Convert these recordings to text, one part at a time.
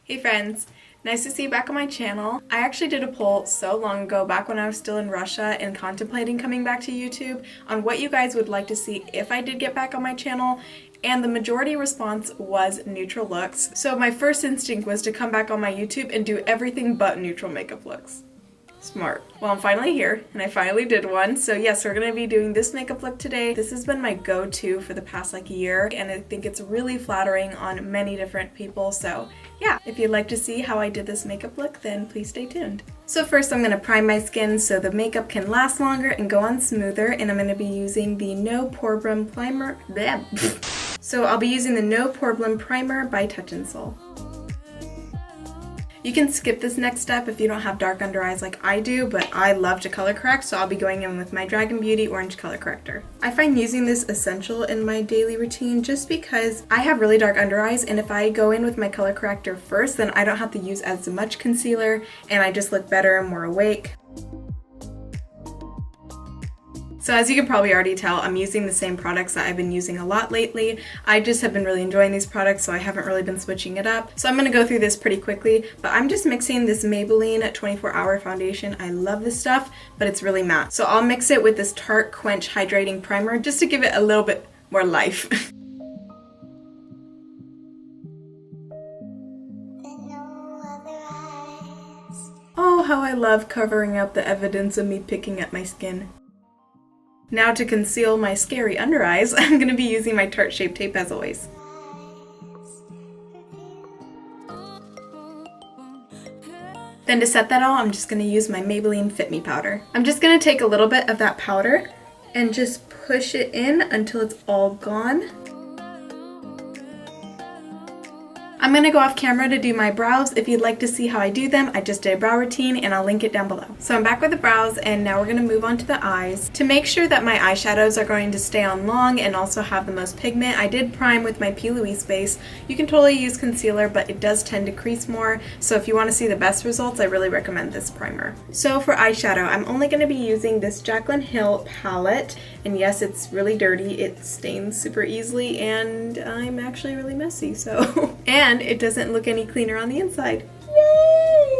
Hey friends, nice to see you back on my channel. I actually did a poll so long ago, back when I was still in Russia and contemplating coming back to YouTube, on what you guys would like to see if I did get back on my channel, and the majority response was neutral looks. So my first instinct was to come back on my YouTube and do everything but neutral makeup looks. Smart. Well, I'm finally here, and I finally did one. So yes, we're gonna be doing this makeup look today. This has been my go-to for the past year, and I think it's really flattering on many different people. So yeah, if you'd like to see how I did this makeup look, then please stay tuned. So first I'm gonna prime my skin so the makeup can last longer and go on smoother, and I'm gonna be using the No Poreblem primer. So I'll be using the No Poreblem primer by Touch in Sol. You can skip this next step if you don't have dark under eyes like I do, but I love to color correct, so I'll be going in with my Dragun Beauty Orange Color Corrector. I find using this essential in my daily routine just because I have really dark under eyes, and if I go in with my color corrector first, then I don't have to use as much concealer, and I just look better and more awake. So as you can probably already tell, I'm using the same products that I've been using a lot lately. I just have been really enjoying these products, so I haven't really been switching it up. So I'm gonna go through this pretty quickly, but I'm just mixing this Maybelline 24-hour foundation. I love this stuff, but it's really matte. So I'll mix it with this Tarte Quench Hydrating Primer just to give it a little bit more life. Oh, how I love covering up the evidence of me picking at my skin. Now to conceal my scary under eyes, I'm going to be using my Tarte Shape Tape as always. Then to set that all, I'm just going to use my Maybelline Fit Me powder. I'm just going to take a little bit of that powder and just push it in until it's all gone. I'm going to go off camera to do my brows. If you'd like to see how I do them, I just did a brow routine and I'll link it down below. So I'm back with the brows, and now we're going to move on to the eyes. To make sure that my eyeshadows are going to stay on long and also have the most pigment, I did prime with my P. Louise base. You can totally use concealer, but it does tend to crease more. So if you want to see the best results, I really recommend this primer. So for eyeshadow, I'm only going to be using this Jaclyn Hill palette. And yes, it's really dirty. It stains super easily, and I'm actually really messy, so. And it doesn't look any cleaner on the inside. Yay!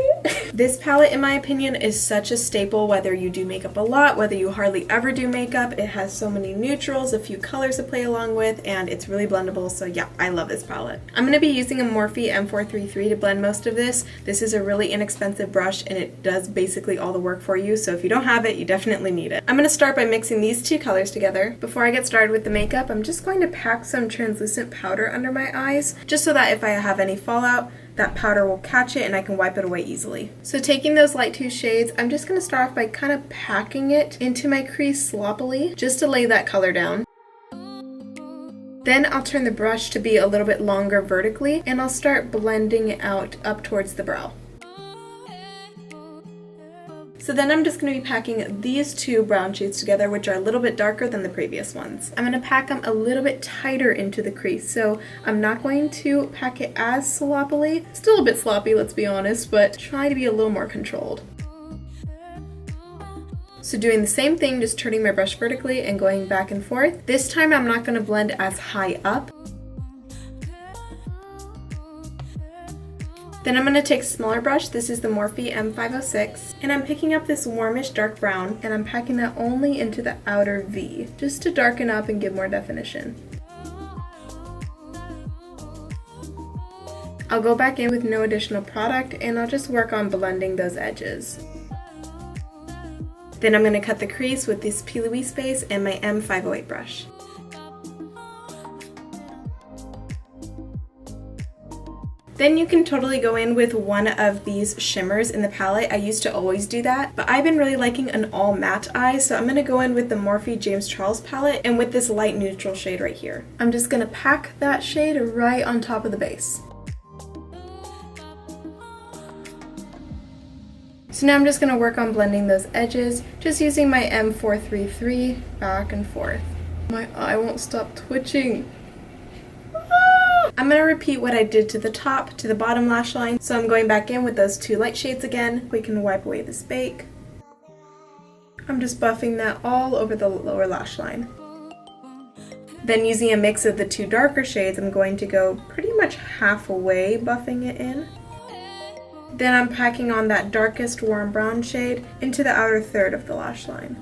This palette, in my opinion, is such a staple whether you do makeup a lot, whether you hardly ever do makeup. It has so many neutrals, a few colors to play along with, and it's really blendable, so yeah, I love this palette. I'm going to be using a Morphe M433 to blend most of this. This is a really inexpensive brush, and it does basically all the work for you, so if you don't have it, you definitely need it. I'm going to start by mixing these two colors together. Before I get started with the makeup, I'm just going to pack some translucent powder under my eyes, just so that if I have any fallout, that powder will catch it and I can wipe it away easily. So taking those light 2 shades, I'm just going to start off by kind of packing it into my crease sloppily, just to lay that color down. Then I'll turn the brush to be a little bit longer vertically, and I'll start blending it out up towards the brow. So then I'm just going to be packing these two brown shades together, which are a little bit darker than the previous ones. I'm going to pack them a little bit tighter into the crease, so I'm not going to pack it as sloppily. Still a bit sloppy, let's be honest, but try to be a little more controlled. So doing the same thing, just turning my brush vertically and going back and forth. This time I'm not going to blend as high up. Then I'm going to take a smaller brush. This is the Morphe M506, and I'm picking up this warmish dark brown, and I'm packing that only into the outer V, just to darken up and give more definition. I'll go back in with no additional product, and I'll just work on blending those edges. Then I'm going to cut the crease with this P. Louise base and my M508 brush. Then you can totally go in with one of these shimmers in the palette. I used to always do that, but I've been really liking an all matte eye, so I'm going to go in with the Morphe James Charles palette and with this light neutral shade right here. I'm just going to pack that shade right on top of the base. So now I'm just going to work on blending those edges, just using my M433 back and forth. My eye won't stop twitching. I'm going to repeat what I did to the top, to the bottom lash line, so I'm going back in with those two light shades again. We can wipe away this bake. I'm just buffing that all over the lower lash line. Then using a mix of the two darker shades, I'm going to go pretty much halfway buffing it in. Then I'm packing on that darkest warm brown shade into the outer third of the lash line.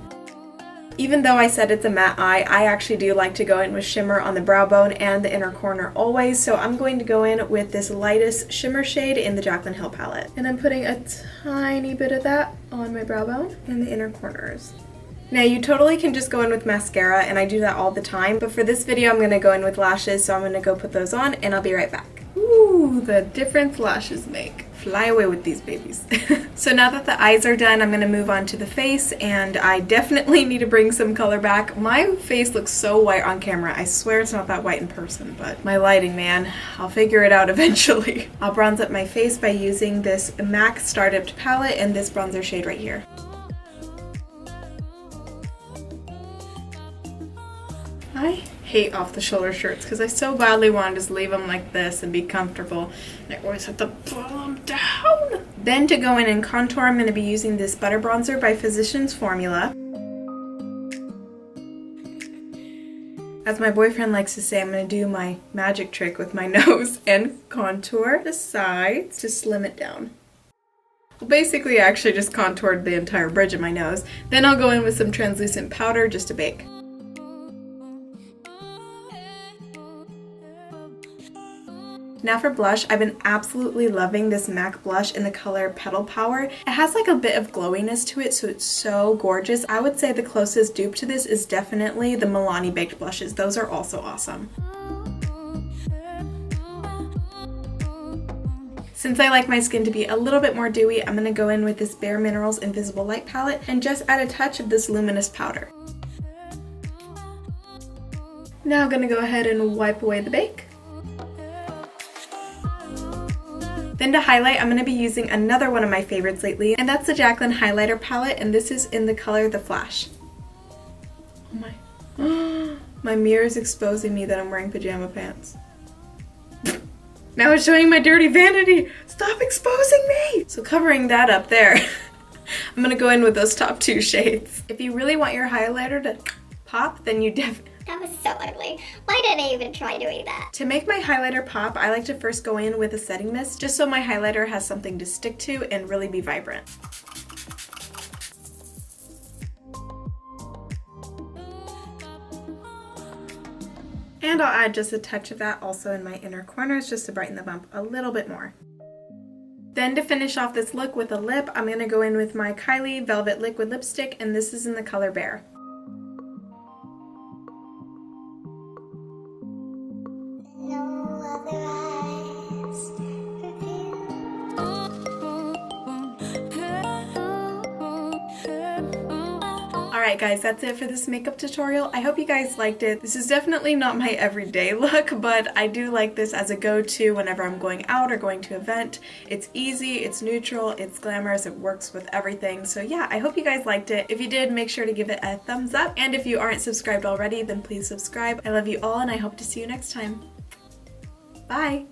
Even though I said it's a matte eye, I actually do like to go in with shimmer on the brow bone and the inner corner always, so I'm going to go in with this lightest shimmer shade in the Jaclyn Hill palette. And I'm putting a tiny bit of that on my brow bone and the inner corners. Now you totally can just go in with mascara, and I do that all the time, but for this video I'm going to go in with lashes, so I'm going to go put those on and I'll be right back. Ooh, the difference lashes make. Fly away with these babies. So now that the eyes are done, I'm going to move on to the face, and I definitely need to bring some color back. My face looks so white on camera. I swear it's not that white in person, but my lighting, man. I'll figure it out eventually. I'll bronze up my face by using this MAC Star Dipped palette and this bronzer shade right here. I hate off the shoulder shirts because I so badly want to just leave them like this and be comfortable. And I always have to pull them down. Then to go in and contour, I'm going to be using this Butter Bronzer by Physicians Formula. As my boyfriend likes to say, I'm going to do my magic trick with my nose and contour the sides to slim it down. Well, basically I actually just contoured the entire bridge of my nose. Then I'll go in with some translucent powder just to bake. Now for blush, I've been absolutely loving this MAC blush in the color Petal Power. It has like a bit of glowiness to it, so it's so gorgeous. I would say the closest dupe to this is definitely the Milani Baked blushes. Those are also awesome. Since I like my skin to be a little bit more dewy, I'm going to go in with this Bareminerals Invisible Light palette and just add a touch of this luminous powder. Now I'm going to go ahead and wipe away the bake. Then to highlight, I'm going to be using another one of my favorites lately, and that's the Jaclyn Highlighter Palette, and this is in the color The Flash. Oh my. My mirror is exposing me that I'm wearing pajama pants. Now it's showing my dirty vanity! Stop exposing me! So covering that up there, I'm going to go in with those top two shades. If you really want your highlighter to pop, then you definitely... That was so ugly. Why did I even try doing that? To make my highlighter pop, I like to first go in with a setting mist, just so my highlighter has something to stick to and really be vibrant. And I'll add just a touch of that also in my inner corners just to brighten the bump a little bit more. Then to finish off this look with a lip, I'm going to go in with my Kylie Velvet Liquid Lipstick, and this is in the color Bear. Alright guys, that's it for this makeup tutorial. I hope you guys liked it. This is definitely not my everyday look, but I do like this as a go-to whenever I'm going out or going to an event. It's easy, it's neutral, it's glamorous, it works with everything. So yeah, I hope you guys liked it. If you did, make sure to give it a thumbs up. And if you aren't subscribed already, then please subscribe. I love you all, and I hope to see you next time. Bye!